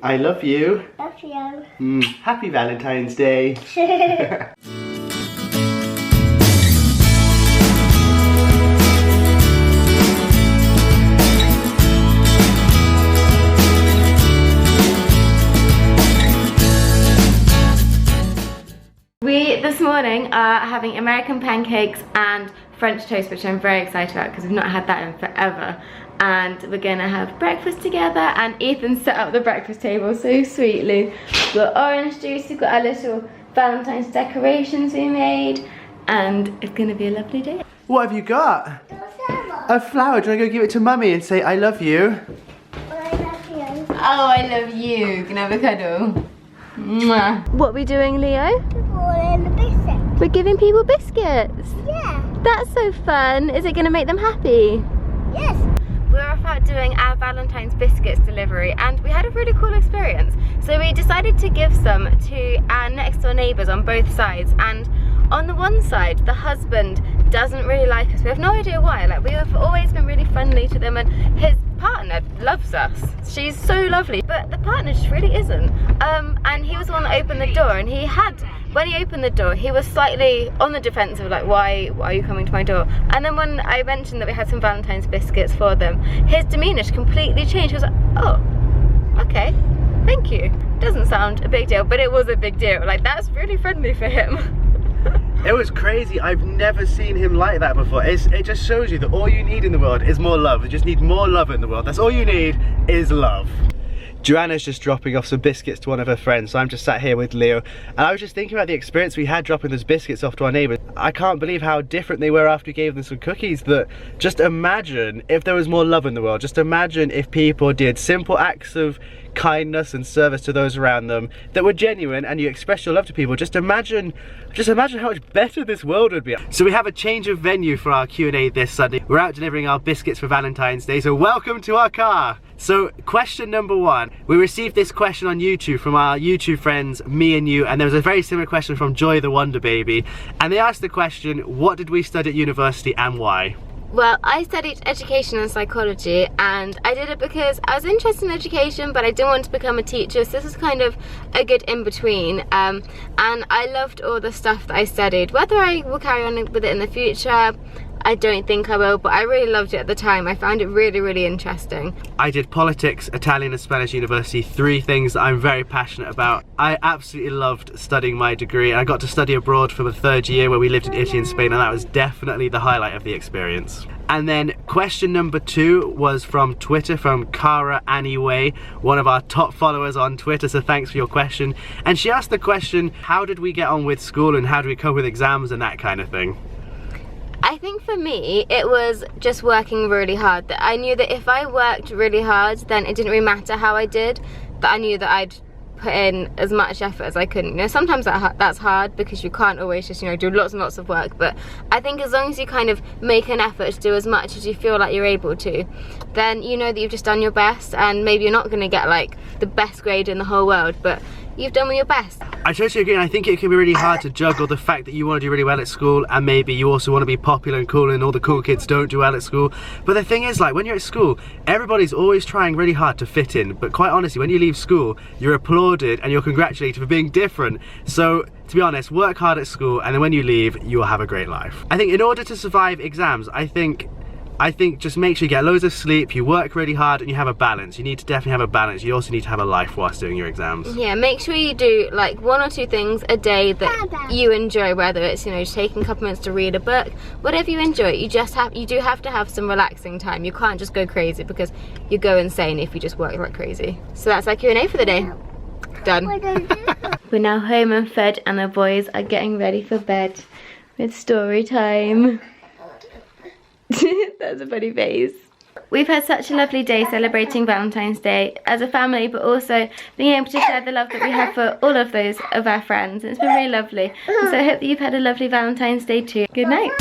I love you. Love you. Happy Valentine's Day. We this morning are having American pancakes and French toast, which I'm very excited about because we've not had that in forever. And we're gonna have breakfast together, and Ethan set up the breakfast table so sweetly. We've got orange juice, we've got our little Valentine's decorations we made, and it's gonna be a lovely day. What have you got? A flower. Do you want to go give it to Mummy and say I love you? I love you. Oh, I love you. Can I have a cuddle? Mwah. What are we doing, Leo? The biscuit. We're giving people biscuits. Yeah. That's so fun. Is it gonna make them happy? Yes. We were off out doing our Valentine's biscuits delivery, and we had a really cool experience. So we decided to give some to our next door neighbours on both sides, and on the one side the husband doesn't really like us. We have no idea why. Like, we have always been really friendly to them, and his partner loves us. She's so lovely, but the partner just really isn't. And he was the one that opened the door, and when he opened the door, he was slightly on the defensive, like, why are you coming to my door? And then when I mentioned that we had some Valentine's biscuits for them, his demeanour completely changed. He was like, oh, okay, thank you. Doesn't sound a big deal, but it was a big deal. Like, that's really friendly for him. It was crazy. I've never seen him like that before. It just shows you that all you need in the world is more love. You just need more love in the world. That's all you need is love. Joanna's just dropping off some biscuits to one of her friends, so I'm just sat here with Leo, and I was just thinking about the experience we had dropping those biscuits off to our neighbours. I can't believe how different they were after we gave them some cookies. That just imagine if there was more love in the world. Just imagine if people did simple acts of kindness and service to those around them that were genuine, and you express your love to people. Just imagine how much better this world would be. So we have a change of venue for our Q&A this Sunday. We're out delivering our biscuits for Valentine's Day, so welcome to our car. So question number one, we received this question on YouTube from our YouTube friends, me and you, and there was a very similar question from Joy the Wonder Baby, and they asked the question, what did we study at university and why? Well, I studied education and psychology, and I did it because I was interested in education, but I didn't want to become a teacher, so this is kind of a good in-between. And I loved all the stuff that I studied. Whether I will carry on with it in the future, I don't think I will, but I really loved it at the time. I found it really, really interesting. I did politics, Italian and Spanish university, 3 things that I'm very passionate about. I absolutely loved studying my degree, and I got to study abroad for the 3rd year where we lived in Italy and Spain, and that was definitely the highlight of the experience. And then question number 2 was from Twitter, from Cara Anyway, one of our top followers on Twitter, so thanks for your question. And she asked the question, how did we get on with school and how do we cope with exams and that kind of thing? I think for me, it was just working really hard. That I knew that if I worked really hard, then it didn't really matter how I did, that I knew that I'd put in as much effort as I could. You know, sometimes that's hard because you can't always just, you know, do lots and lots of work, but I think as long as you kind of make an effort to do as much as you feel like you're able to, then you know that you've just done your best, and maybe you're not going to get like the best grade in the whole world, but you've done your best. I totally agree, and I think it can be really hard to juggle the fact that you want to do really well at school and maybe you also want to be popular and cool and all the cool kids don't do well at school. But the thing is, like, when you're at school, everybody's always trying really hard to fit in, but quite honestly, when you leave school, you're applauded and you're congratulated for being different. So to be honest, work hard at school, and then when you leave, you will have a great life. I think in order to survive exams, I think just make sure you get loads of sleep, you work really hard, and you have a balance. You need to definitely have a balance. You also need to have a life whilst doing your exams. Yeah, make sure you do like 1 or 2 things a day that you enjoy, whether it's, you know, just taking a couple minutes to read a book, whatever you enjoy. You do have to have some relaxing time. You can't just go crazy because you go insane if you just work like crazy. So that's our Q&A for the day. Done. We're now home and fed, and the boys are getting ready for bed with story time. That's a funny face. We've had such a lovely day celebrating Valentine's Day as a family, but also being able to share the love that we have for all of those of our friends. It's been really lovely. So I hope that you've had a lovely Valentine's Day too. Good night.